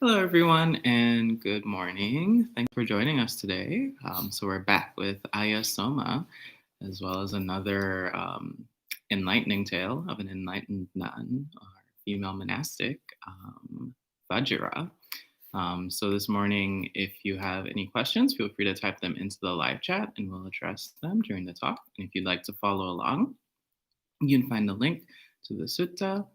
Hello, everyone, and good morning. Thanks for joining us today. So we're back with Ayya Soma, as well as another enlightening tale of an enlightened nun, or female monastic, Vajirā. So this morning, if you have any questions, feel free to type them into the live chat, and we'll address them during the talk. And if you'd like to follow along, you can find the link to the sutta.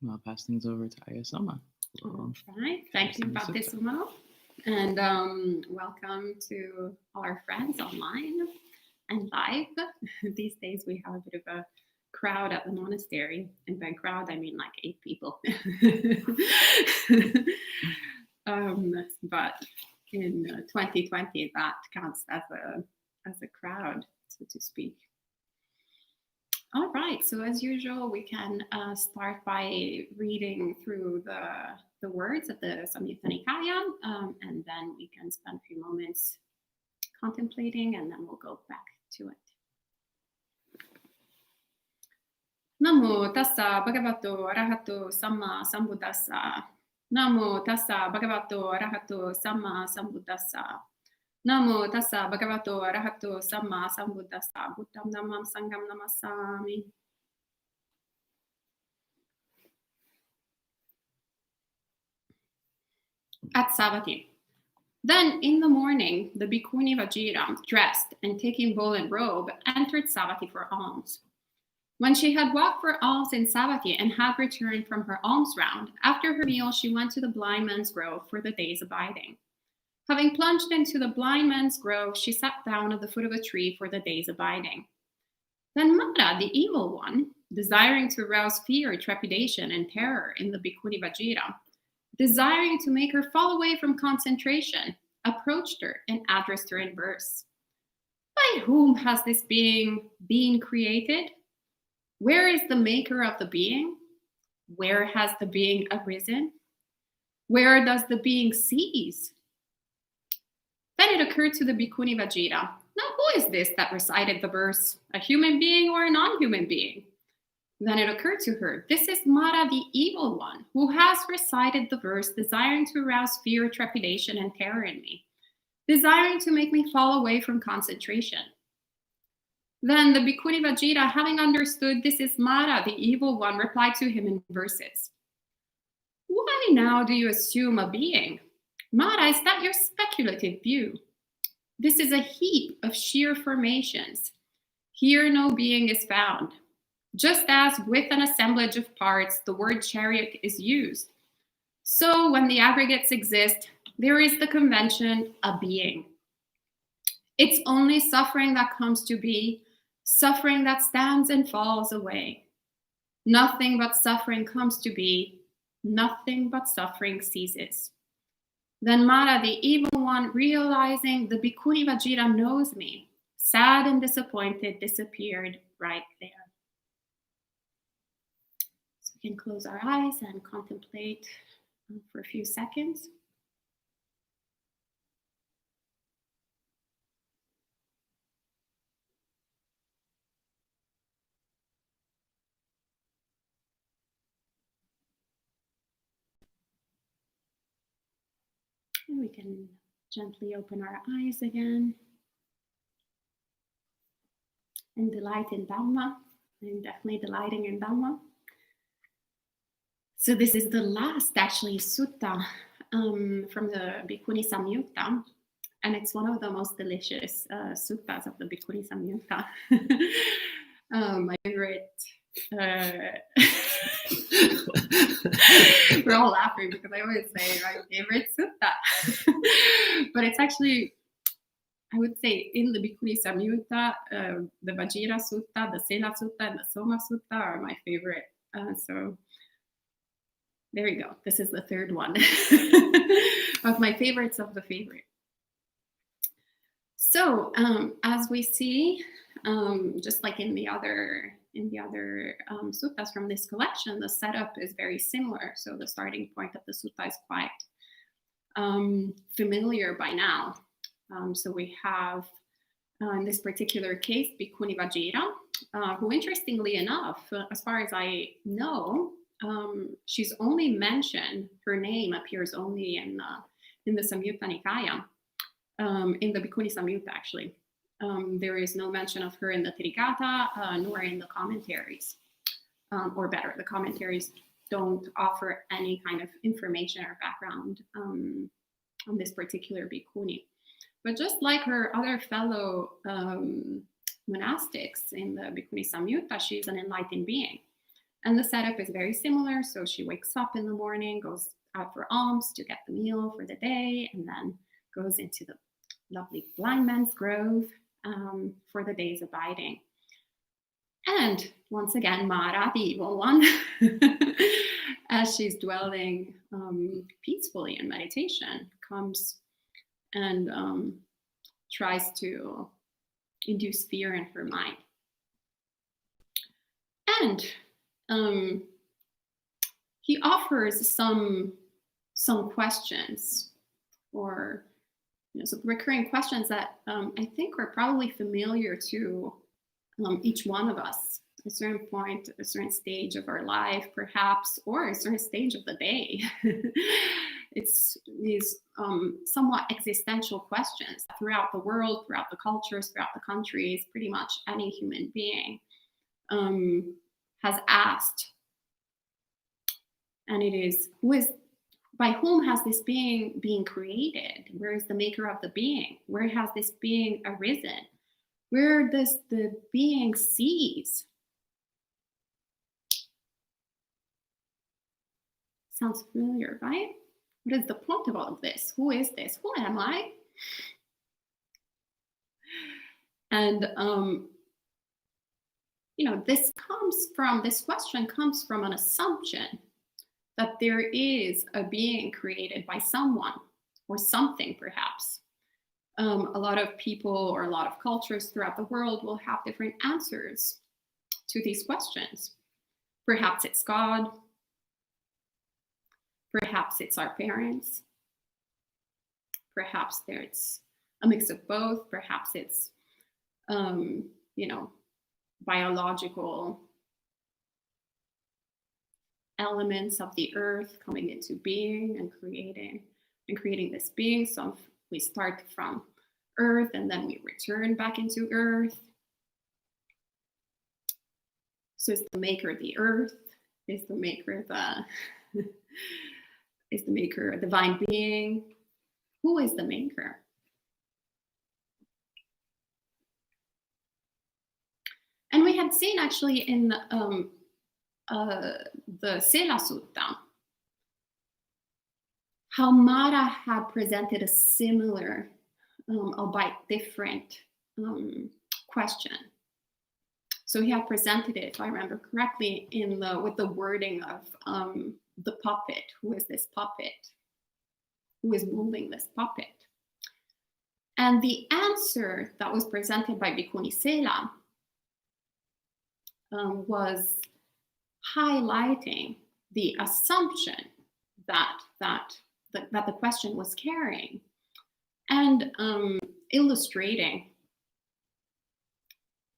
I'll pass things over to Ayya Soma. All right. Thank you, Baptismal. And welcome to all our friends online and live. These days we have a bit of a crowd at the monastery. And by crowd, I mean like 8 people. But in 2020, that counts as a crowd, so to speak. All right, so as usual, we can start by reading through the words of the Samyutta Nikaya, and then we can spend a few moments contemplating, and then we'll go back to it. Namo tassa bhagavato arahato samma sambuddhassa. Namo tassa bhagavato arahato samma sambuddhassa. Namo tassa bhagavato arahato samma sambuddhassa. Buddham dhammam sangham namassami. At Savatthi. Then in the morning, the Bhikkhuni Vajirā, dressed and taking bowl and robe, entered Savatthi for alms. When she had walked for alms in Savatthi and had returned from her alms round, after her meal she went to the blind man's grove for the day's abiding. Having plunged into the blind man's grove, she sat down at the foot of a tree for the day's abiding. Then Māra, the evil one, desiring to arouse fear, trepidation, and terror in the Bhikkhuni Vajirā, desiring to make her fall away from concentration, approached her and addressed her in verse. By whom has this being been created? Where is the maker of the being? Where has the being arisen? Where does the being cease? Then it occurred to the Bhikkhuni Vajirā, now who is this that recited the verse, a human being or a non-human being? Then it occurred to her, this is Māra, the evil one, who has recited the verse, desiring to arouse fear, trepidation, and terror in me, desiring to make me fall away from concentration. Then the Bhikkhuni Vajirā, having understood this is Māra, the evil one, replied to him in verses. Why now do you assume a being? Māra, is that your speculative view? This is a heap of sheer formations. Here no being is found. Just as with an assemblage of parts, the word chariot is used. So when the aggregates exist, there is the convention, a being. It's only suffering that comes to be, suffering that stands and falls away. Nothing but suffering comes to be, nothing but suffering ceases. Then Māra, the evil one, realizing the Bhikkhuni Vajirā knows me, sad and disappointed, disappeared right there. So we can close our eyes and contemplate for a few seconds. And we can gently open our eyes again and delight in Dhamma. I'm definitely delighting in Dhamma. So this is the last, actually, sutta from the Bhikkhuni Samyutta, and it's one of the most delicious suttas of the Bhikkhuni Samyutta. My favorite. We're all laughing because I always say my favorite sutta, but it's actually, I would say, in the Bhikkhuni Samyutta, the Vajirā Sutta, the Sela Sutta, and the Soma Sutta are my favorite. So there we go. This is the third one of my favorites of the favorite. So as we see, just like in the other suttas from this collection, the setup is very similar. So the starting point of the sutta is quite familiar by now. So we have, in this particular case, Bhikkhuni Vajirā, who, interestingly enough, as far as I know, she's only mentioned, her name appears only in the Samyutta Nikaya, in the Bhikkhuni Samyutta actually. There is no mention of her in the Therigatha, nor in the commentaries. Or better, the commentaries don't offer any kind of information or background on this particular bhikkhuni. But just like her other fellow monastics in the Bhikkhuni Samyutta, she's an enlightened being. And the setup is very similar. So she wakes up in the morning, goes out for alms to get the meal for the day, and then goes into the lovely blind man's grove for the day's abiding. And once again, Māra, the evil one, as she's dwelling peacefully in meditation, comes and tries to induce fear in her mind. And he offers some questions, or some recurring questions that I think are probably familiar to each one of us at a certain point, a certain stage of our life, perhaps, or a certain stage of the day. It's these somewhat existential questions throughout the world, throughout the cultures, throughout the countries. Pretty much any human being has asked, and it is, by whom has this being been created? Where is the maker of the being? Where has this being arisen? Where does the being cease? Sounds familiar, right? What is the point of all of this? Who is this? Who am I? And this question comes from an assumption that there is a being created by someone or something, perhaps. A lot of people or a lot of cultures throughout the world will have different answers to these questions. Perhaps it's God. Perhaps it's our parents. Perhaps there's a mix of both. Perhaps it's, biological elements of the earth coming into being and creating this being. So we start from earth and then we return back into earth. So is the maker the earth? Is the maker is the maker a divine being? Who is the maker? And we had seen actually in the Sela Sutta how Māra had presented a similar, albeit different, question. So he had presented it, if I remember correctly, with the wording of the puppet. Who is this puppet? Who is moving this puppet? And the answer that was presented by Bhikkhuni Sela was highlighting the assumption that the question was carrying, and illustrating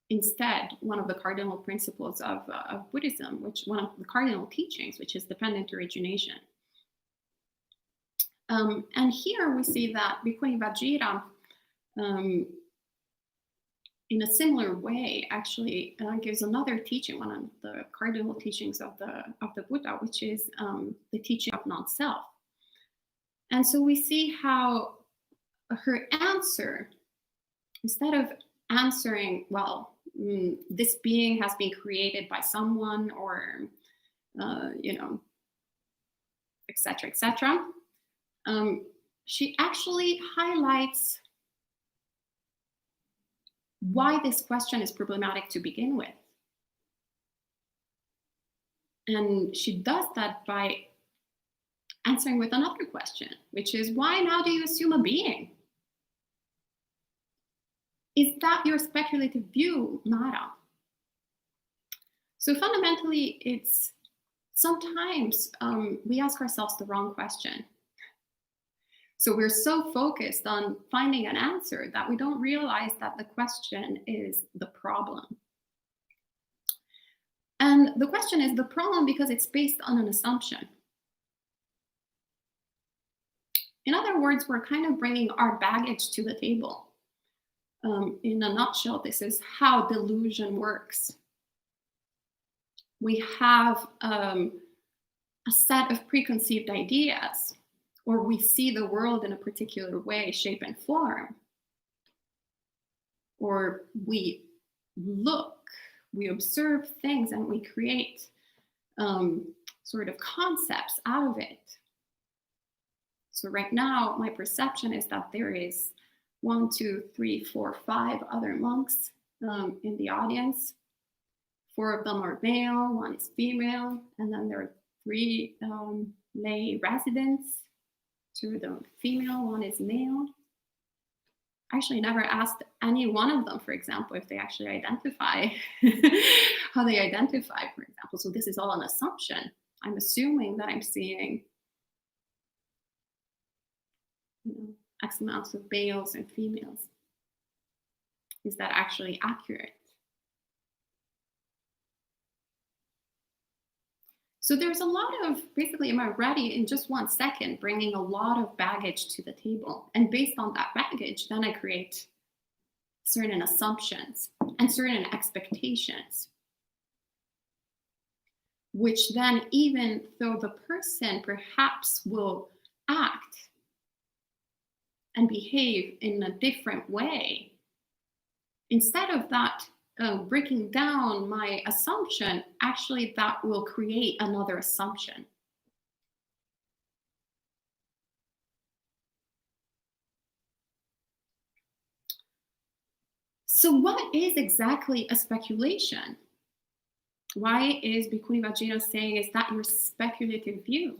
instead one of the cardinal principles of Buddhism, one of the cardinal teachings, which is dependent origination. And here we see that Bhikkhuni Vajirā, in a similar way, actually gives another teaching, one of the cardinal teachings of the Buddha, which is the teaching of non-self. And so we see how her answer, instead of answering, well, this being has been created by someone, or etc., etc., she actually highlights why this question is problematic to begin with. And she does that by answering with another question, which is, why now do you assume a being? Is that your speculative view, Māra? So fundamentally, it's sometimes we ask ourselves the wrong question. So we're so focused on finding an answer that we don't realize that the question is the problem. And the question is the problem because it's based on an assumption. In other words, we're kind of bringing our baggage to the table. In a nutshell, this is how delusion works. We have a set of preconceived ideas, or we see the world in a particular way, shape, and form. Or we look, we observe things, and we create sort of concepts out of it. So right now, my perception is that there is 1, 2, 3, 4, 5 other monks in the audience. 4 of them are male, 1 is female, and then there are 3 lay residents. 2 of them female, 1 is male. I actually never asked any one of them, for example, if they actually identify, how they identify, for example. So this is all an assumption. I'm assuming that I'm seeing, X amounts of males and females. Is that actually accurate? So there's a lot of, basically, am I ready in just 1 second, bringing a lot of baggage to the table. And based on that baggage, then I create certain assumptions and certain expectations, which then, even though the person perhaps will act and behave in a different way, instead of that breaking down my assumption, actually that will create another assumption. So what is exactly a speculation? Why is Bhikkhuni Vajirā saying, is that your speculative view?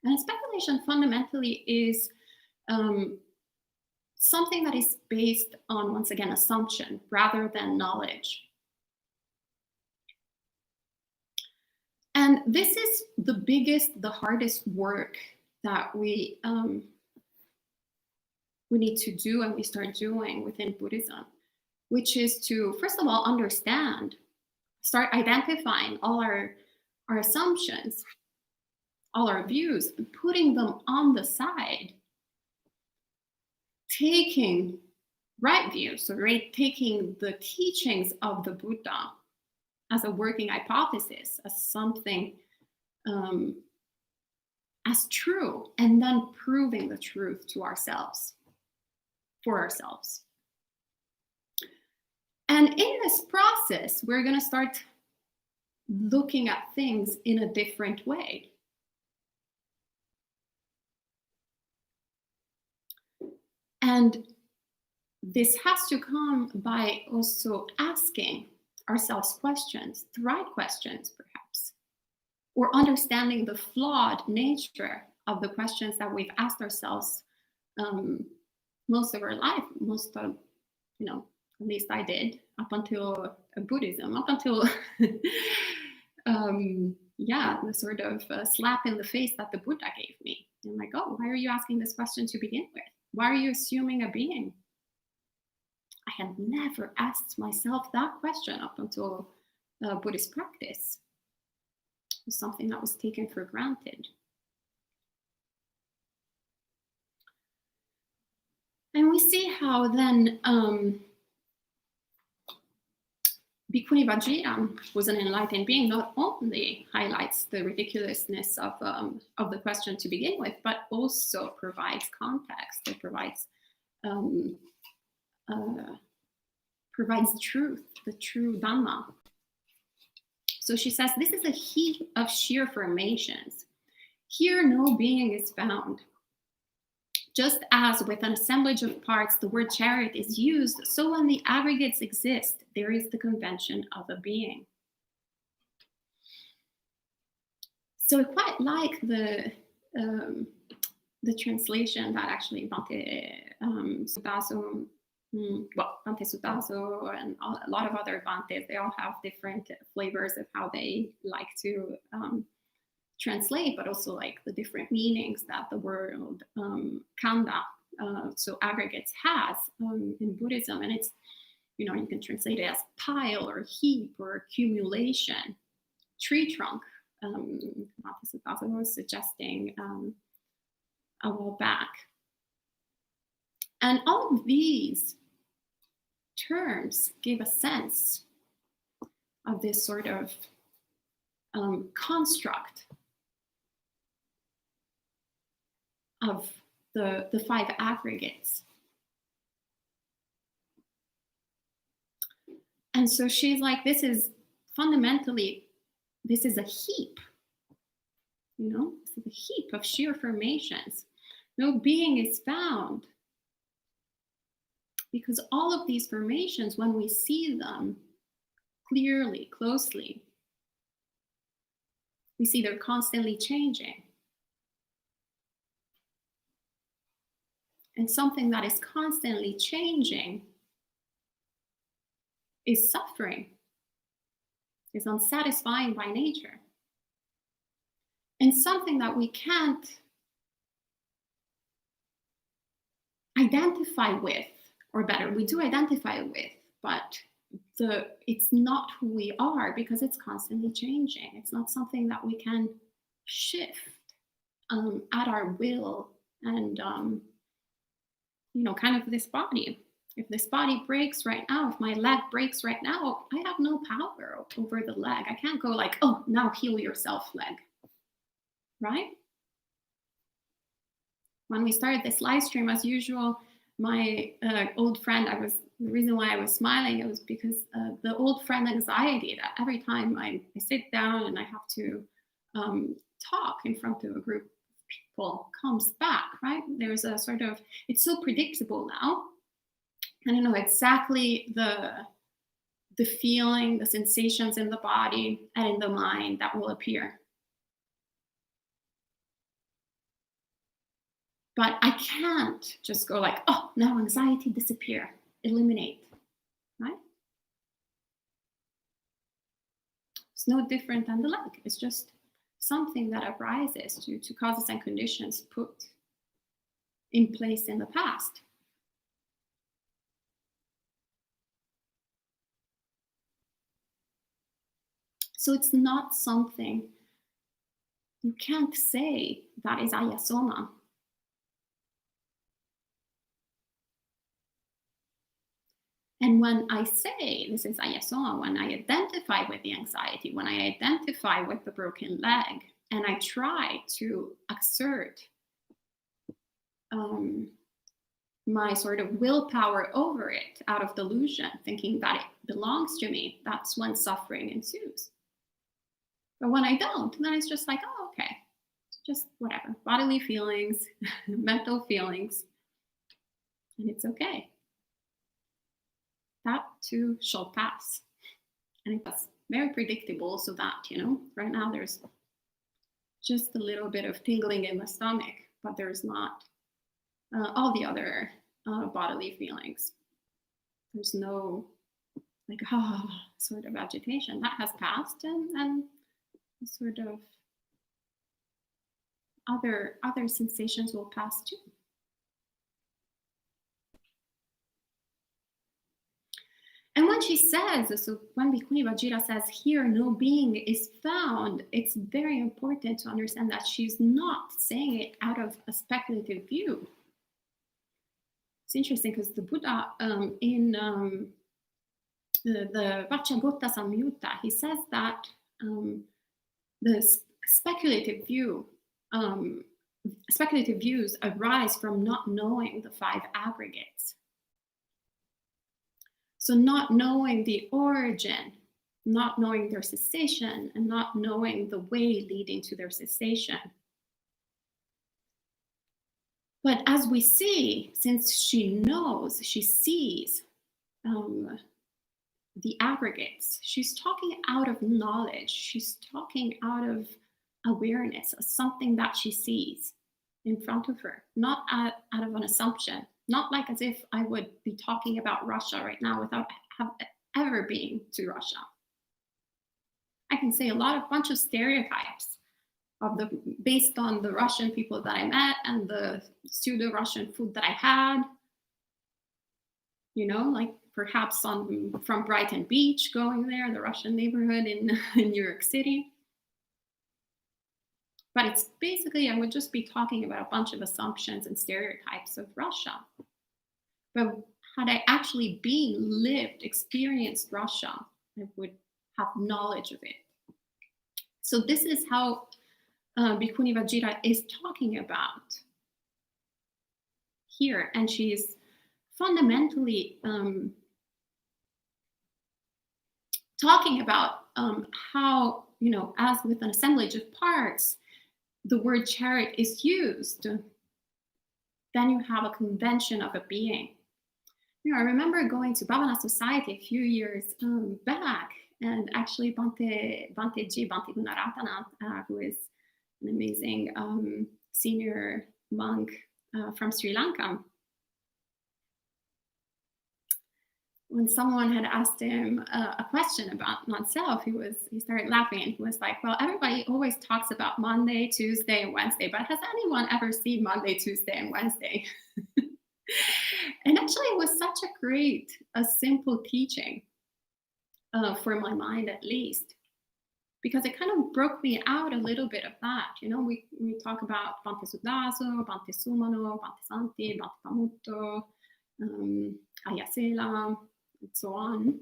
And speculation fundamentally is something that is based on, once again, assumption rather than knowledge. And this is the biggest, the hardest work that we need to do, and we start doing within Buddhism, which is to, first of all, understand, start identifying all our assumptions, all our views, and putting them on the side, taking right views, so taking the teachings of the Buddha as a working hypothesis, as something as true, and then proving the truth to ourselves, for ourselves. And in this process, we're going to start looking at things in a different way. And this has to come by also asking ourselves questions, the right questions perhaps, or understanding the flawed nature of the questions that we've asked ourselves most of our life, at least I did, up until Buddhism, up until, the sort of slap in the face that the Buddha gave me. I'm like, oh, why are you asking this question to begin with? Why are you assuming a being? I had never asked myself that question up until Buddhist practice. It was something that was taken for granted. And we see how then Bhikkhuni Vajirā, who's an enlightened being, not only highlights the ridiculousness of the question to begin with, but also provides context. It provides truth, the true Dhamma. So she says, this is a heap of sheer formations. Here no being is found. Just as with an assemblage of parts, the word chariot is used, so when the aggregates exist, there is the convention of a being. So I quite like the translation that actually Bhante Sutta, Bhante Sutta and a lot of other Bhantes, they all have different flavors of how they like to translate, but also like the different meanings that the word kanda, so aggregates, has in Buddhism. And it's you can translate it as pile or heap or accumulation. Tree trunk, Matasukawa was suggesting a while back. And all of these terms give a sense of this sort of construct of the 5 aggregates. And so she's like, this is fundamentally, this is a heap, this is a heap of sheer formations. No being is found because all of these formations, when we see them clearly, closely, we see they're constantly changing. And something that is constantly changing is suffering, is unsatisfying by nature. And something that we can't identify with, or better, we do identify with, but it's not who we are because it's constantly changing. It's not something that we can shift at our will and, kind of this body. If this body breaks right now, if my leg breaks right now, I have no power over the leg. I can't go like, oh, now heal yourself, leg. Right? When we started this live stream, as usual, my old friend, the reason why I was smiling, it was because the old friend anxiety that every time I sit down and I have to talk in front of a group of people comes back, right? There's a sort of, it's so predictable now. I don't know exactly the feeling, the sensations in the body and in the mind that will appear. But I can't just go like, oh, now anxiety disappear, eliminate, right? It's no different than the leg. It's just something that arises due to causes and conditions put in place in the past. So it's not something, you can't say that is Ayya Soma. And when I say this is Ayya Soma, when I identify with the anxiety, when I identify with the broken leg, and I try to exert my sort of willpower over it out of delusion, thinking that it belongs to me, that's when suffering ensues. But when I don't, then it's just like, oh, okay, it's just whatever, bodily feelings, mental feelings, and it's okay. That too shall pass. And it's very predictable, so that, right now there's just a little bit of tingling in the stomach, but there's not all the other bodily feelings. There's no like, sort of agitation. That has passed, and sort of other sensations will pass too. And when she says, so when Bhikkhuni Vajirā says here, no being is found, it's very important to understand that she's not saying it out of a speculative view. It's interesting because the Buddha in the Vajirā Samyutta, he says that the speculative views arise from not knowing the 5 aggregates. So not knowing the origin, not knowing their cessation, and not knowing the way leading to their cessation. But as we see, since she knows, she sees the aggregates, she's talking out of knowledge, she's talking out of awareness of something that she sees in front of her, not out of an assumption. Not like as if I would be talking about Russia right now without ever being to Russia. I can say a bunch of stereotypes based on the Russian people that I met and the pseudo-Russian food that I had. Like perhaps from Brighton Beach, going there, the Russian neighborhood in New York City. But it's basically, I would just be talking about a bunch of assumptions and stereotypes of Russia. But had I actually experienced Russia, I would have knowledge of it. So this is how Bhikkhuni Vajirā is talking about here. And she's fundamentally talking about how, as with an assemblage of parts, the word chariot is used. Then you have a convention of a being. I remember going to Bhavana Society a few years back, and actually Bhante Gunaratana, who is an amazing senior monk from Sri Lanka, when someone had asked him a question about non-self, he started laughing, and he was like, well, everybody always talks about Monday, Tuesday, and Wednesday, but has anyone ever seen Monday, Tuesday, and Wednesday? And actually, it was such a simple teaching for my mind, at least, because it kind of broke me out a little bit of that. We talk about Bhante Sudaso, Bhante Sumano, Bhante Santi, Bhante Pamutto, Ayya Soma, and so on.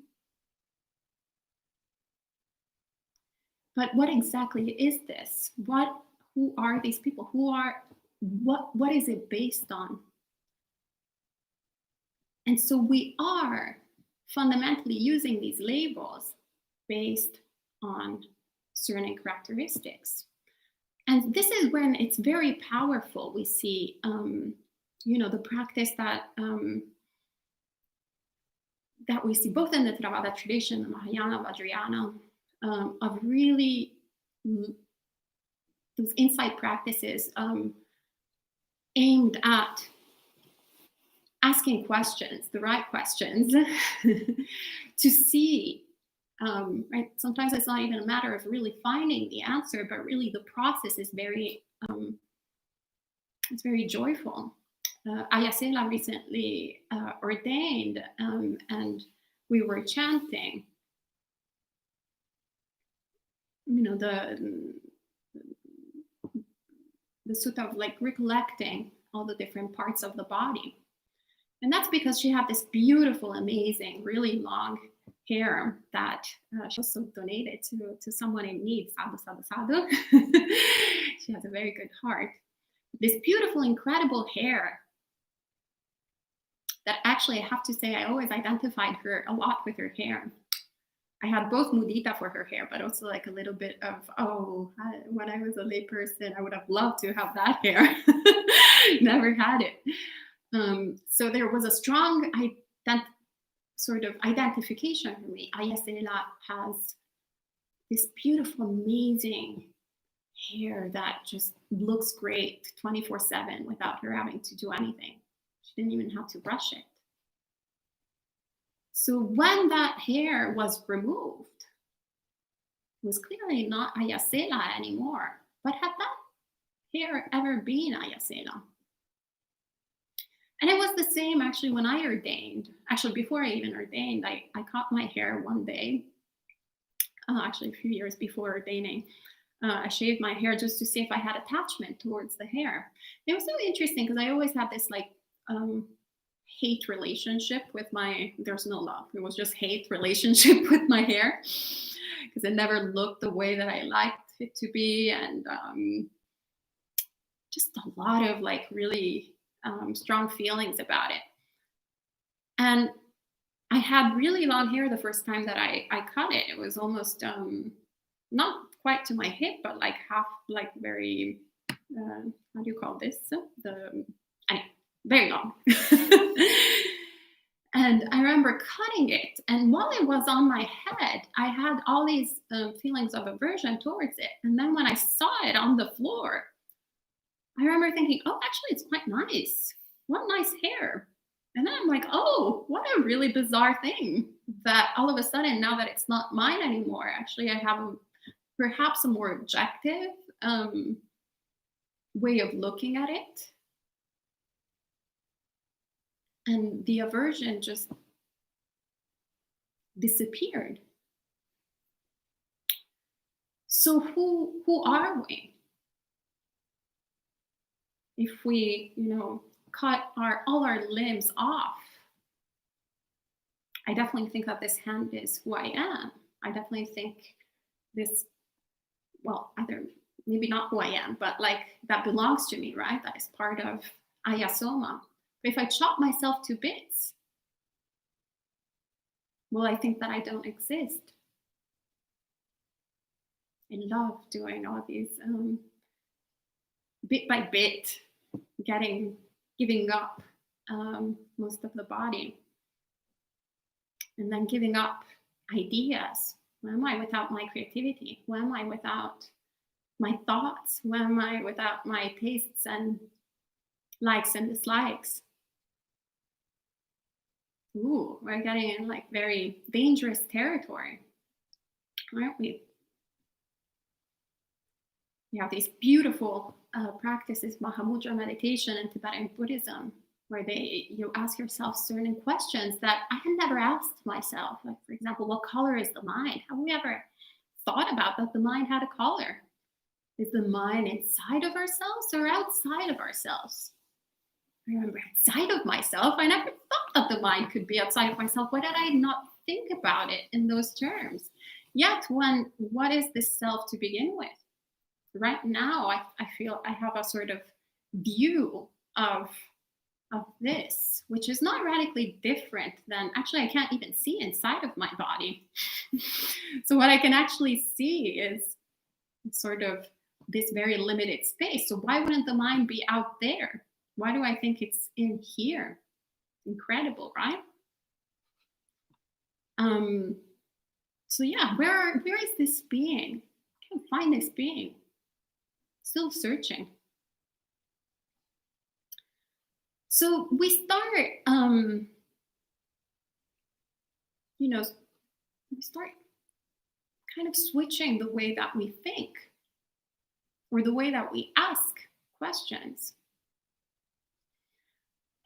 But what exactly is this? Who are these people? What is it based on? And so we are fundamentally using these labels based on certain characteristics. And this is when it's very powerful. We see, the practice that we see both in the Theravada tradition, the Mahayana, Vajrayana, of really those insight practices aimed at asking questions, the right questions, to see, right? Sometimes it's not even a matter of really finding the answer, but really the process is very, it's very joyful. Ayya Soma recently ordained, and we were chanting, the sutta of like recollecting all the different parts of the body. And that's because she had this beautiful, amazing, really long hair that she also donated to someone in need. Sadhu, sadhu, sadhu. She has a very good heart. This beautiful, incredible hair that actually, I have to say, I always identified her a lot with her hair. I had both mudita for her hair, but also like a little bit of, when I was a lay person, I would have loved to have that hair. Never had it. So there was a strong sort of identification for me. Ayya Soma has this beautiful, amazing hair that just looks great 24/7 without her having to do anything. She didn't even have to brush it. So when that hair was removed, it was clearly not Ayya Soma anymore. But had that hair ever been Ayya Soma? And it was the same actually when I ordained. Actually, before I even ordained, I cut my hair one day, actually a few years before ordaining. I shaved my hair just to see if I had attachment towards the hair. It was so interesting because I always had this like hate relationship with there's no love. It was just hate relationship with my hair because it never looked the way that I liked it to be. And just a lot of like really strong feelings about it. And I had really long hair the first time that I cut it. It was almost not quite to my hip, but like half, like very, how do you call this? Anyway, very long. And I remember cutting it. And while it was on my head, I had all these feelings of aversion towards it. And then when I saw it on the floor, I remember thinking, oh, actually, it's quite nice. What nice hair. And then I'm like, oh, what a really bizarre thing that all of a sudden, now that it's not mine anymore, actually, I have perhaps a more objective way of looking at it. And the aversion just disappeared. So who are we? If we, cut all our limbs off, I definitely think that this hand is who I am. I definitely think this, either maybe not who I am, but like that belongs to me, right? That is part of Ayya Soma. But if I chop myself to bits, well, I think that I don't exist. I love doing all these bit by bit, giving up most of the body, and then giving up ideas. Who am I without my creativity? Who am I without my thoughts? Who am I without my tastes and likes and dislikes? Ooh, we're getting in like very dangerous territory, aren't we? We have these beautiful practices, Mahamudra meditation and Tibetan Buddhism, where you ask yourself certain questions that I had never asked myself. Like, for example, what color is the mind? Have we ever thought about that the mind had a color? Is the mind inside of ourselves or outside of ourselves? I remember outside of myself, I never thought that the mind could be outside of myself. Why did I not think about it in those terms? Yet, what is this self to begin with? Right now, I feel I have a sort of view of this, which is not radically different than, actually, I can't even see inside of my body. So what I can actually see is sort of this very limited space. So why wouldn't the mind be out there? Why do I think it's in here? Incredible, right? So yeah, where is this being? I can't find this being. Still searching. So we start, we start kind of switching the way that we think or the way that we ask questions.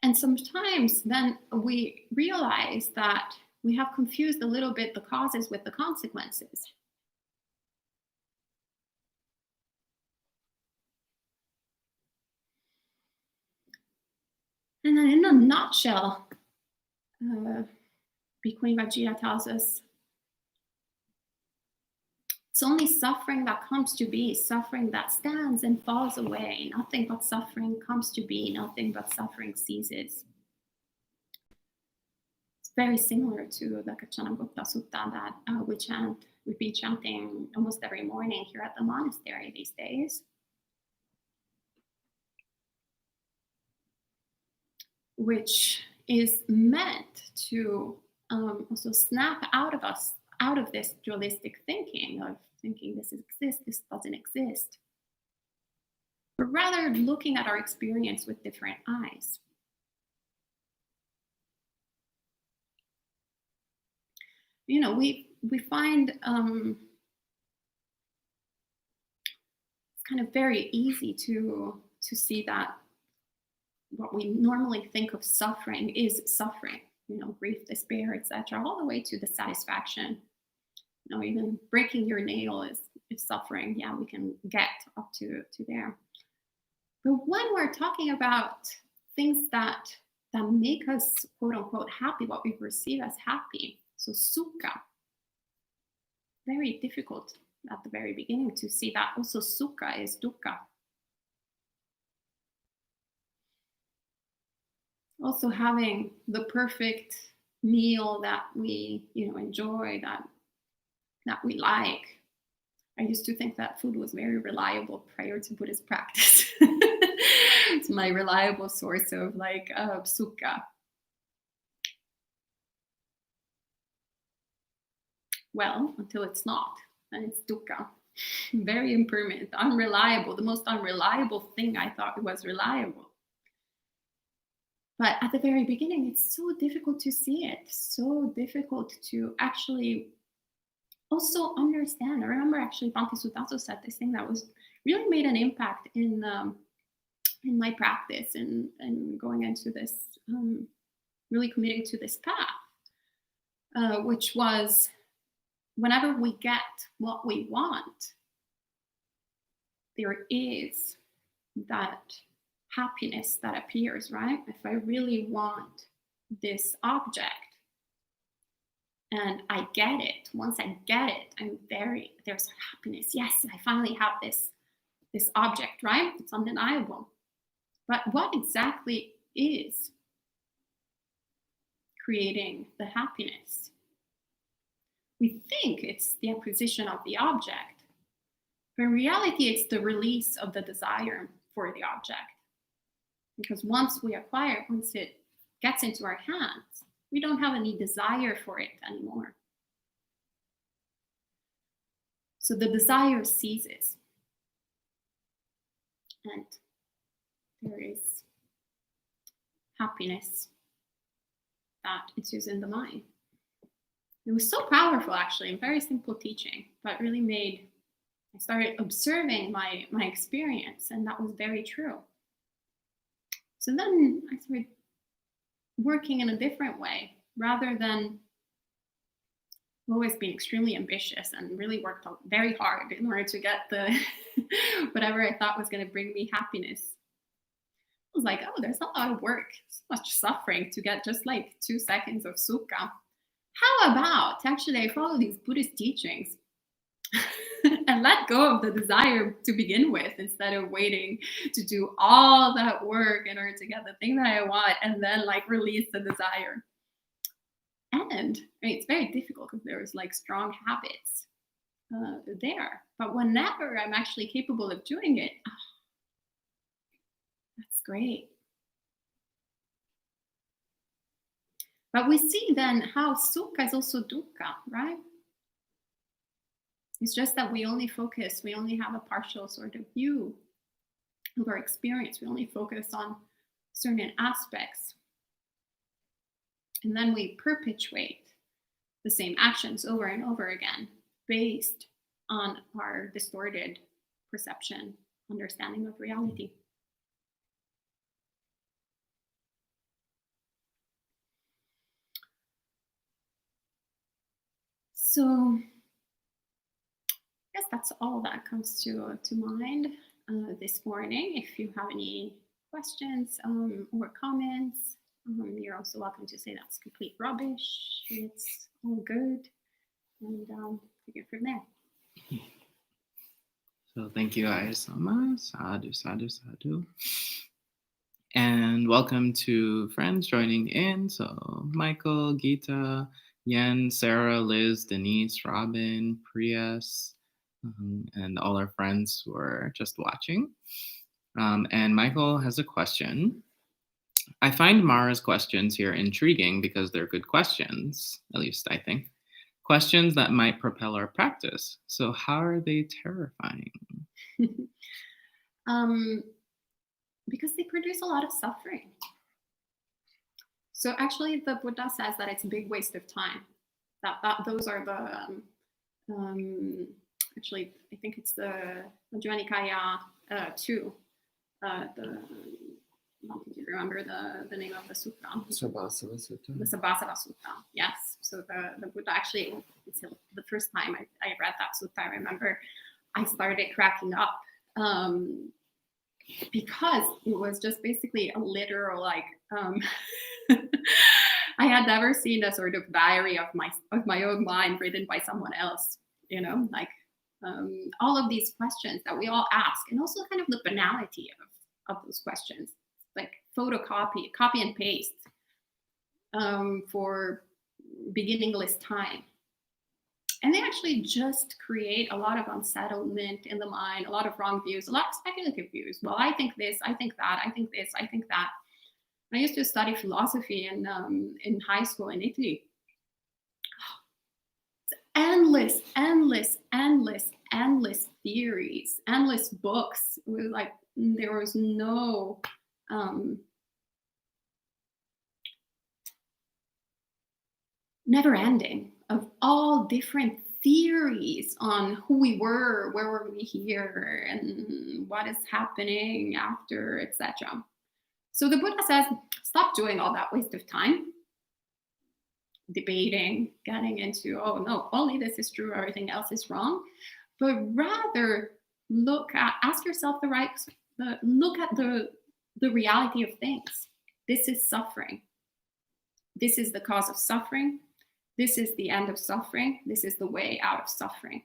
And sometimes then we realize that we have confused a little bit the causes with the consequences. And then in a nutshell, Bhikkhuni Vajirā tells us it's only suffering that comes to be, suffering that stands and falls away. Nothing but suffering comes to be, nothing but suffering ceases. It's very similar to the Kachanagupta Sutta that we've been chanting almost every morning here at the monastery these days. Which is meant to also snap out of this dualistic thinking of thinking this exists, this doesn't exist, but rather looking at our experience with different eyes. We find it's kind of very easy to see that what we normally think of suffering is suffering, grief, despair, etc., all the way to dissatisfaction. Even breaking your nail is suffering. Yeah, we can get up to there. But when we're talking about things that make us, quote unquote, happy, what we perceive as happy, so sukha, very difficult at the very beginning to see that also sukha is dukkha. Also having the perfect meal that we enjoy, that we like. I used to think that food was very reliable prior to Buddhist practice. It's my reliable source of sukha. Well, until it's not, and it's dukkha. Very impermanent, unreliable, the most unreliable thing I thought was reliable. But at the very beginning, it's so difficult to see it, so difficult to actually also understand. I remember actually Bhante Sudaso said this thing that was really made an impact in my practice and going into this, really committing to this path. which was whenever we get what we want, there is that happiness that appears, right? If I really want this object and I get it, once I get it, there's happiness. Yes, I finally have this object, right? It's undeniable. But what exactly is creating the happiness? We think it's the acquisition of the object, but in reality, it's the release of the desire for the object. Because once it gets into our hands, we don't have any desire for it anymore. So the desire ceases. And there is happiness that ensues in the mind. It was so powerful, actually, and very simple teaching, but really I started observing my experience, and that was very true. So then I started working in a different way, rather than always being extremely ambitious and really worked very hard in order to get the whatever I thought was going to bring me happiness. I was like, oh, there's a lot of work, so much suffering to get just like 2 seconds of sukha. How about actually I follow these Buddhist teachings and let go of the desire to begin with, instead of waiting to do all that work in order to get the thing that I want and then like release the desire. And it's very difficult because there's like strong habits there. But whenever I'm actually capable of doing it, that's great. But we see then how sukha is also dukkha, right? It's just that we only have a partial sort of view of our experience. We only focus on certain aspects. And then we perpetuate the same actions over and over again based on our distorted perception, understanding of reality. So I guess that's all that comes to mind this morning. If you have any questions or comments, you're also welcome to say that's complete rubbish. It's all good, and take it from there. So thank you, Ayya Soma. Sadhu, sadhu, sadhu. And welcome to friends joining in. So Michael, Geeta, Yen, Sarah, Liz, Denise, Robin, Priyas, and all our friends who are just watching. And Michael has a question. I find Māra's questions here intriguing because they're good questions, at least I think. Questions that might propel our practice. So how are they terrifying? Because they produce a lot of suffering. So actually the Buddha says that it's a big waste of time. Those are the, actually I think it's the Vajirā Nikāya 2. Do you remember the name of the sutta? Sabhasava Sutta. The Sabhasava Sutta, yes. So the Buddha actually, it's the first time I read that sutta, I remember I started cracking up because it was just basically a literal, like, I had never seen a sort of diary of my own mind written by someone else, like all of these questions that we all ask, and also kind of the banality of those questions. Like copy and paste for beginningless time. And they actually just create a lot of unsettlement in the mind, a lot of wrong views, a lot of speculative views. Well, I think this, I think that, I think this, I think that. I used to study philosophy in high school in Italy. It's endless theories, endless books. It was like there was no never ending of all different theories on who we were, where were we here, and what is happening after, etc. So the Buddha says, stop doing all that waste of time. debating, getting into, oh no, only this is true, everything else is wrong, but rather ask yourself look at the reality of things. This is suffering. This is the cause of suffering. This is the end of suffering. This is the way out of suffering.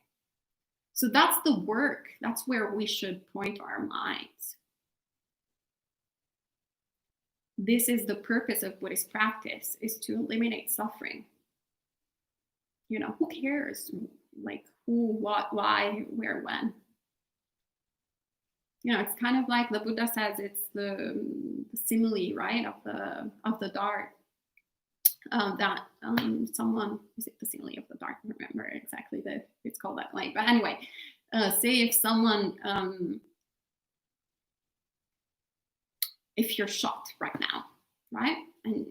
So that's the work. That's where we should point our minds. This is the purpose of Buddhist practice, is to eliminate suffering. You know, who cares? Like who, what, why, where, when? You know, it's kind of like the Buddha says, it's the simile, right, of the dart. That someone, is it the simile of the dart? I don't remember exactly it's called that way. But anyway, say if someone, if you're shot right now, right? And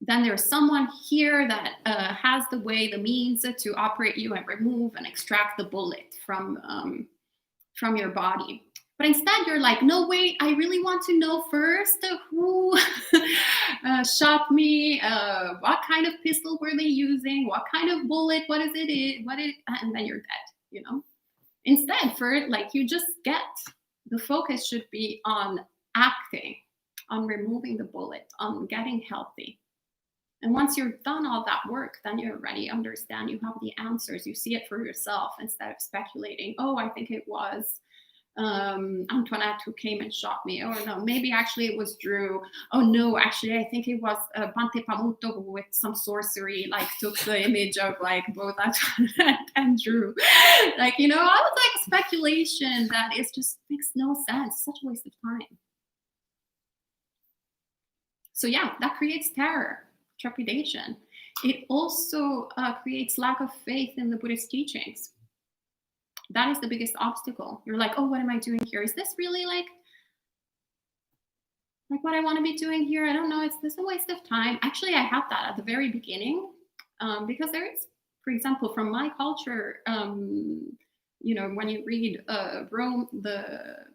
then there's someone here that has the means to operate you and remove and extract the bullet from your body. But instead, you're like, no, wait, I really want to know first who shot me, what kind of pistol were they using, what kind of bullet, what is it, and then you're dead, you know? Instead, you just get, the focus should be on acting, on removing the bullet, on getting healthy. And once you've done all that work, then you already understand, you have the answers, you see it for yourself instead of speculating, oh, I think it was Antoinette who came and shot me. Oh no, maybe actually it was Drew. Oh no, actually I think it was Bante Pamuto who with some sorcery took the image of both Antoinette and Drew. You know, all of speculation that is just makes no sense, such a waste of time. So yeah, that creates terror, trepidation. It also creates lack of faith in the Buddhist teachings. That is the biggest obstacle. You're like, oh, what am I doing here? Is this really like what I want to be doing here? I don't know. Is this a waste of time? Actually, I had that at the very beginning because there is, for example, from my culture, you know, when you read Rome, the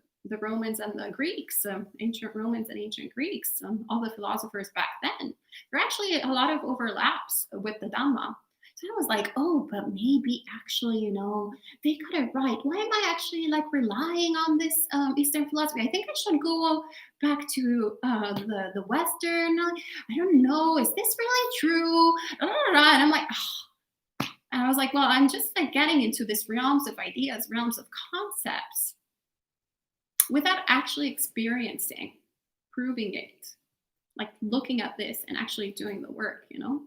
Romans and the Greeks, ancient Romans and ancient Greeks, all the philosophers back then, there are actually a lot of overlaps with the Dhamma. So I was like, oh, but maybe actually, you know, they got it right. Why am I actually relying on this Eastern philosophy? I think I should go back to the Western. I don't know. Is this really true? And I'm like, oh. And I was like, well, I'm just getting into this realms of ideas, realms of concepts, without actually experiencing, proving it, looking at this and actually doing the work, you know?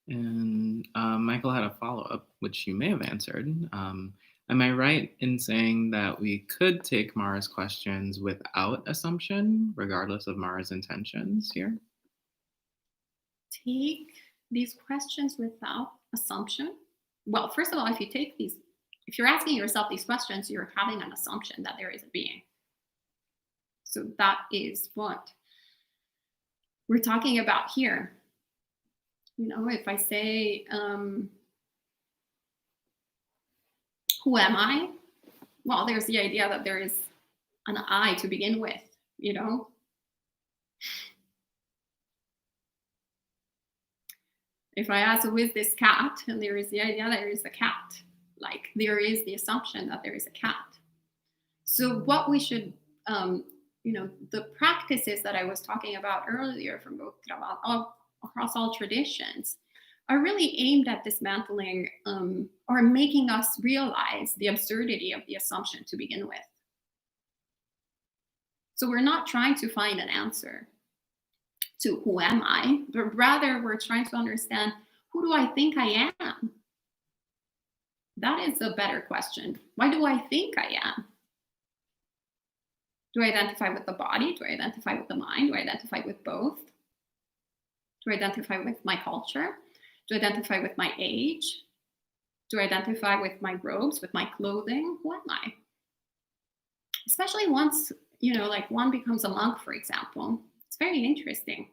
And Michael had a follow-up, which you may have answered. Am I right in saying that we could take Māra's questions without assumption, regardless of Māra's intentions here? Take these questions without assumption? Well, first of all, if you're asking yourself these questions, you're having an assumption that there is a being. So that is what we're talking about here. You know, if I say, who am I? Well, there's the idea that there is an I to begin with, you know? If I ask, who is this cat? And there is the idea that there is a cat. There is the assumption that there is a cat. So what we should, you know, the practices that I was talking about earlier from both across all traditions are really aimed at dismantling or making us realize the absurdity of the assumption to begin with. So we're not trying to find an answer to who am I, but rather we're trying to understand, who do I think I am? That is a better question. Why do I think I am? Do I identify with the body? Do I identify with the mind? Do I identify with both? Do I identify with my culture? Do I identify with my age? Do I identify with my robes, with my clothing? Who am I? Especially once, you know, one becomes a monk, for example. It's very interesting.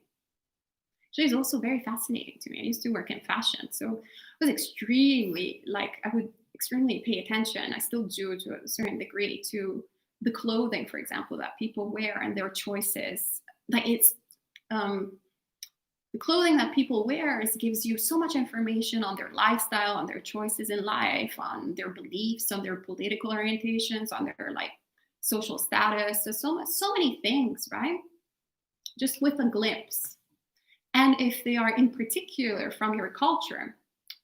Actually, it's also very fascinating to me. I used to work in fashion, so I was extremely, I would extremely pay attention. I still do to a certain degree to the clothing, for example, that people wear and their choices. It's the clothing that people wear gives you so much information on their lifestyle, on their choices in life, on their beliefs, on their political orientations, on their like social status. So many things, right? Just with a glimpse. And if they are in particular from your culture,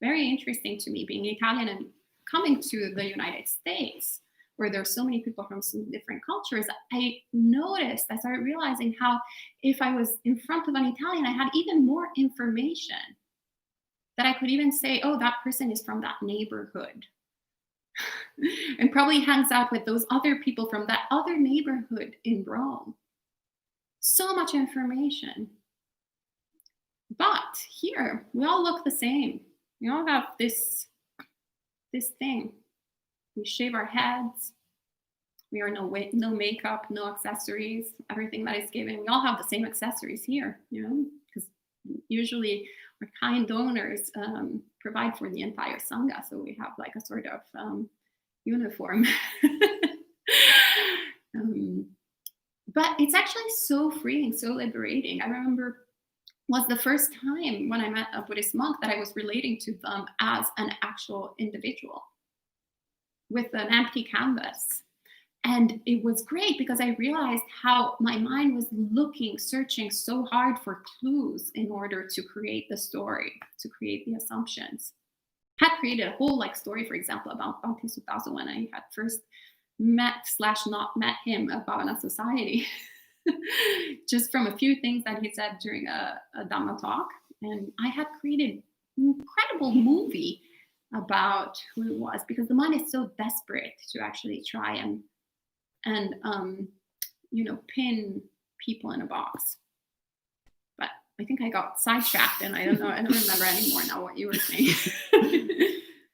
very interesting to me, being Italian and coming to the United States, where there's so many people from some different cultures, I noticed, I started realizing how if I was in front of an Italian, I had even more information that I could even say, oh, that person is from that neighborhood and probably hangs out with those other people from that other neighborhood in Rome. So much information. But here, we all look the same. We all have this thing. We shave our heads. We are no makeup, no accessories, everything that is given. We all have the same accessories here, because usually our kind donors provide for the entire Sangha. So we have like a sort of uniform. But it's actually so freeing, so liberating. I remember was the first time when I met a Buddhist monk that I was relating to them as an actual individual with an empty canvas. And it was great because I realized how my mind was searching so hard for clues in order to create the story, to create the assumptions. I had created a whole like story, for example, about Bhante Suttaso when I had first met/not met him about a society. Just from a few things that he said during a Dhamma talk. And I had created an incredible movie about who it was because the mind is so desperate to actually try and pin people in a box. But I think I got sidetracked and I don't remember anymore now what you were saying.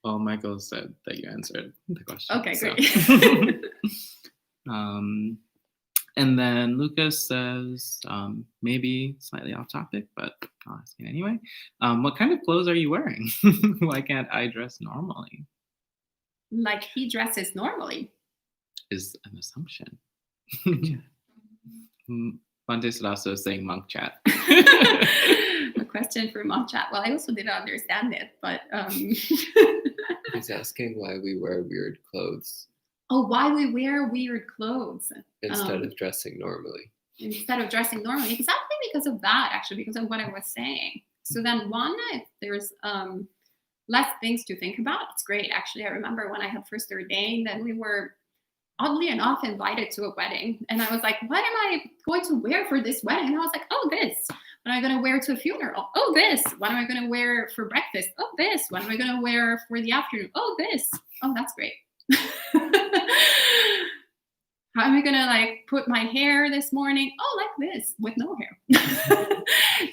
Well, Michael said that you answered the question. Okay, great. And then Lucas says, maybe slightly off topic, but I'll ask it anyway. What kind of clothes are you wearing? Why can't I dress normally? Like he dresses normally. Is an assumption. Bhante Suttaso is saying monk chat. A question for monk chat. Well, I also didn't understand it, but he's asking why we wear weird clothes. Oh, why we wear weird clothes instead of dressing normally. Instead of dressing normally, exactly because of that, actually, because of what I was saying. So then one, if there's less things to think about, it's great. Actually, I remember when I had first ordained and we were oddly enough invited to a wedding. And I was like, what am I going to wear for this wedding? And I was like, oh, this. What am I going to wear to a funeral? Oh, this. What am I going to wear for breakfast? Oh, this. What am I going to wear for the afternoon? Oh, this. Oh, that's great. How am I gonna like put my hair this morning? Oh, like this with no hair.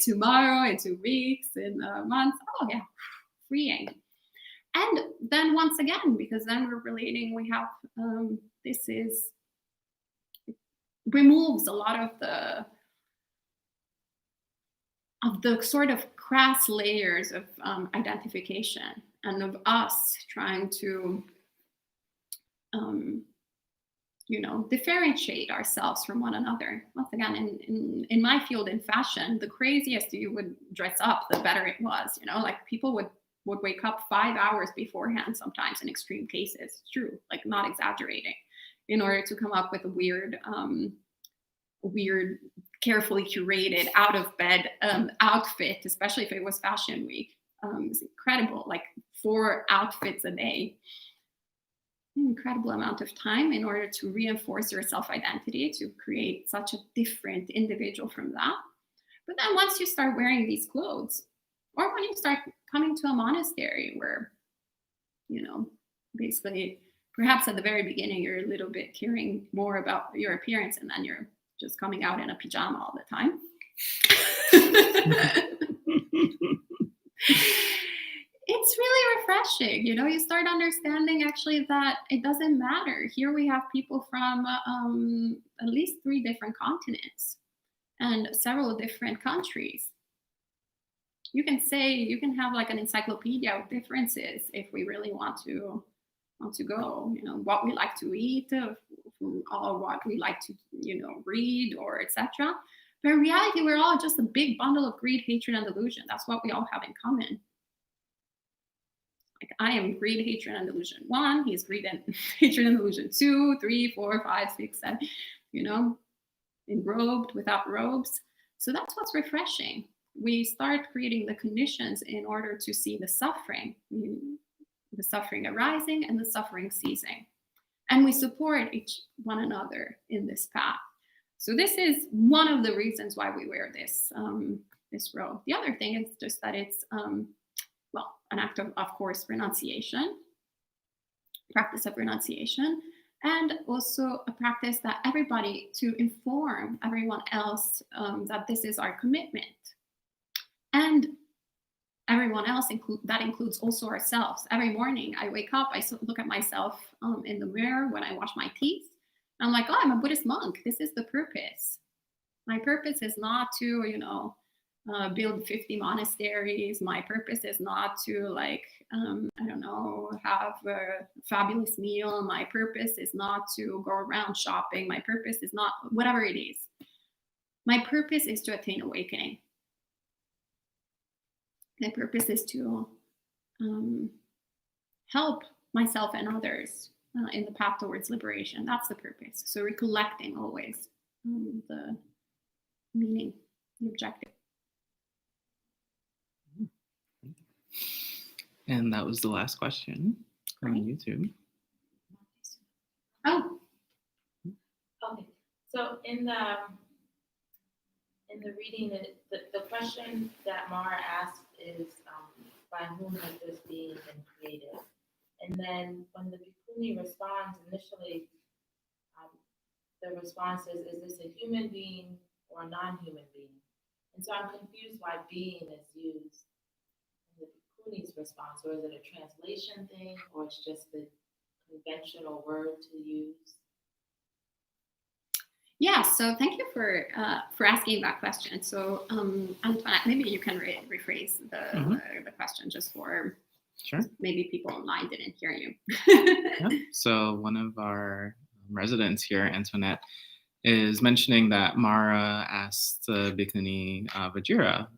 Tomorrow, in 2 weeks, in a month. Oh yeah, freeing. And then once again, because then we're relating, we have removes a lot of the sort of crass layers of identification and of us trying to differentiate ourselves from one another. Once again, in my field, in fashion, the craziest you would dress up, the better it was. Like people would wake up 5 hours beforehand sometimes in extreme cases. It's true, like not exaggerating, in order to come up with a weird, carefully curated out of bed outfit, especially if it was fashion week. It's incredible, like 4 outfits a day. Incredible amount of time in order to reinforce your self-identity, to create such a different individual from that. But then once you start wearing these clothes, or when you start coming to a monastery where, basically, perhaps at the very beginning, you're a little bit caring more about your appearance, and then you're just coming out in a pajama all the time. It's really refreshing. You start understanding actually that it doesn't matter. Here we have people from at least 3 different continents and several different countries. You can have like an encyclopedia of differences if we really want to go, what we like to eat, or what we like to, read, or etc. But in reality, we're all just a big bundle of greed, hatred, and delusion. That's what we all have in common. Like, I am greed, hatred, and delusion 1. He's greed and hatred and delusion 2, 3, 4, 5, 6, 7. You know, enrobed, without robes. So that's what's refreshing. We start creating the conditions in order to see the suffering arising and the suffering ceasing. And we support one another in this path. So this is one of the reasons why we wear this robe. The other thing is just that it's, an act of course, renunciation, practice of renunciation, and also a practice that everybody, to inform everyone else that this is our commitment. And everyone else, that includes also ourselves. Every morning I wake up, I look at myself in the mirror when I wash my teeth. And I'm like, oh, I'm a Buddhist monk. This is the purpose. My purpose is not to, build 50 monasteries. My purpose is not to have a fabulous meal. My purpose is not to go around shopping. My purpose is not whatever it is. My purpose is to attain awakening. My purpose is to help myself and others in the path towards liberation. That's the purpose. So recollecting always the meaning, the objective. And that was the last question on YouTube. Oh. Okay. So in the reading, the question that Māra asked is, by whom has this being been created? And then when the Bhikkhuni responds initially, the response is this a human being or a non-human being? And so I'm confused why being is used in the Bhikkhuni's response, or is it a translation thing, or it's just the conventional word to use? Yeah, so thank you for asking that question. So Antoinette, maybe you can rephrase the question just for maybe people online didn't hear you. Yeah. So one of our residents here, Antoinette, is mentioning that Māra asked Bhikkhuni Vajirā,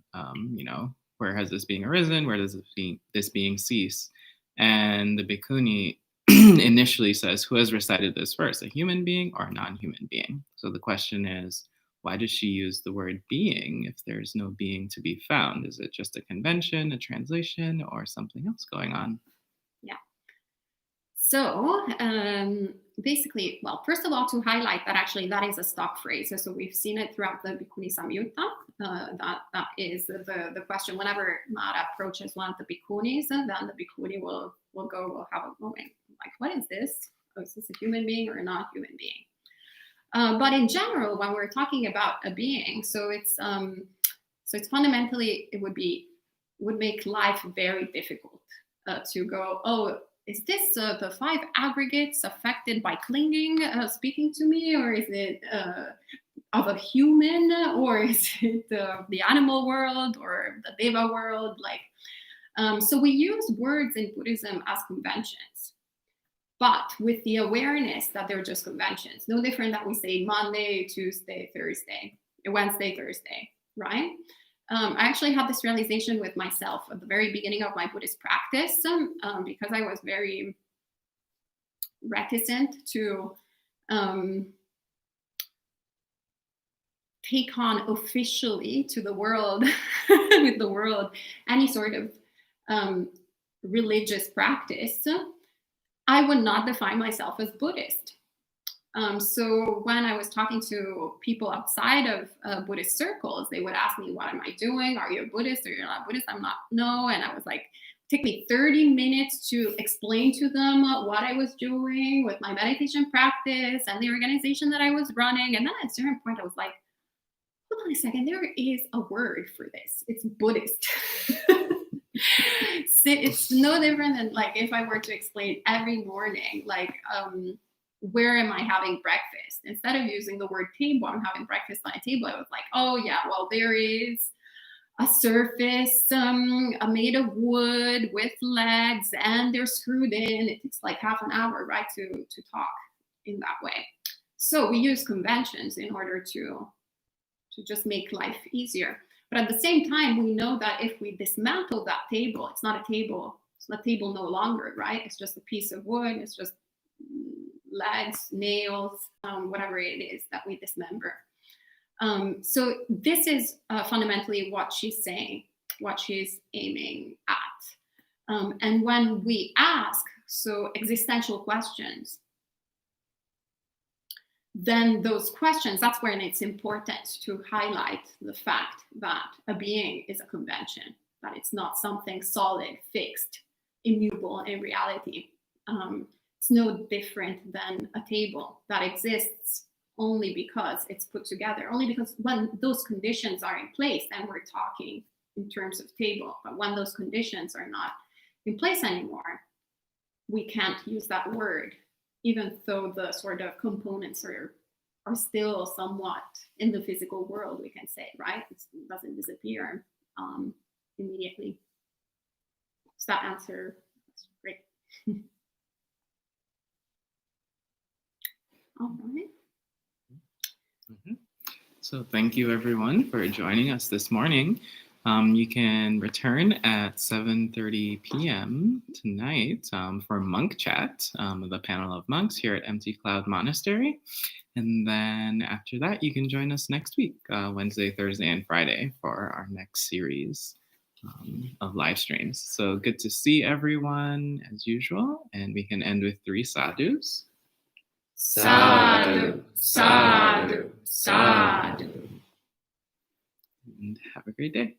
where has this being arisen? Where does this being cease? And the Bhikkhuni initially says, who has recited this first, a human being or a non-human being? So the question is, why does she use the word being if there's no being to be found? Is it just a convention, a translation, or something else going on? Yeah. So basically, well, first of all, to highlight that actually that is a stock phrase. So we've seen it throughout the Bhikkhuni Samyutta. That is the question. Whenever Māra approaches one of the Bhikkhunis, then the Bhikkhuni will have a moment. Like, what is this? Oh, is this a human being or a non-human being? But in general, when we're talking about a being, so it's fundamentally, it would make life very difficult to go, oh, is this the 5 aggregates affected by clinging speaking to me, or is it of a human, or is it the animal world or the deva world? So we use words in Buddhism as conventions, but with the awareness that they're just conventions. No different that we say Monday, Tuesday, Thursday, Wednesday, Thursday, right? I actually had this realization with myself at the very beginning of my Buddhist practice, because I was very reticent to take on officially to the world, with the world, any sort of religious practice. I would not define myself as Buddhist. So when I was talking to people outside of Buddhist circles, they would ask me, what am I doing? Are you a Buddhist or you're not Buddhist? I'm not, no. And I was like, it took me 30 minutes to explain to them what I was doing with my meditation practice and the organization that I was running. And then at a certain point, I was like, hold on a second, there is a word for this. It's Buddhist. It's no different than like if I were to explain every morning, like, where am I having breakfast? Instead of using the word table, I'm having breakfast on a table. I was like, oh yeah, well, there is a surface made of wood with legs and they're screwed in. It takes like half an hour, right, to talk in that way. So we use conventions in order to to just make life easier. But at the same time, we know that if we dismantle that table, it's not a table. It's not a table no longer, right? It's just a piece of wood. It's just legs, nails, whatever it is that we dismember. So this is fundamentally what she's saying, what she's aiming at. And when we ask so existential questions, then those questions, that's when it's important to highlight the fact that a being is a convention, that it's not something solid, fixed, immutable in reality. It's no different than a table that exists only because it's put together, only because when those conditions are in place, then we're talking in terms of table. But when those conditions are not in place anymore, we can't use that word, even though the sort of components are still somewhat in the physical world, we can say, right? It doesn't disappear immediately. Does that answer? That's great. All right. Mm-hmm. So thank you everyone for joining us this morning. You can return at 7:30 p.m. tonight for Monk Chat with a panel of monks here at Empty Cloud Monastery. And then after that, you can join us next week, Wednesday, Thursday, and Friday for our next series of live streams. So good to see everyone as usual. And we can end with 3 sadhus. Sadhu, sadhu, sadhu. And have a great day.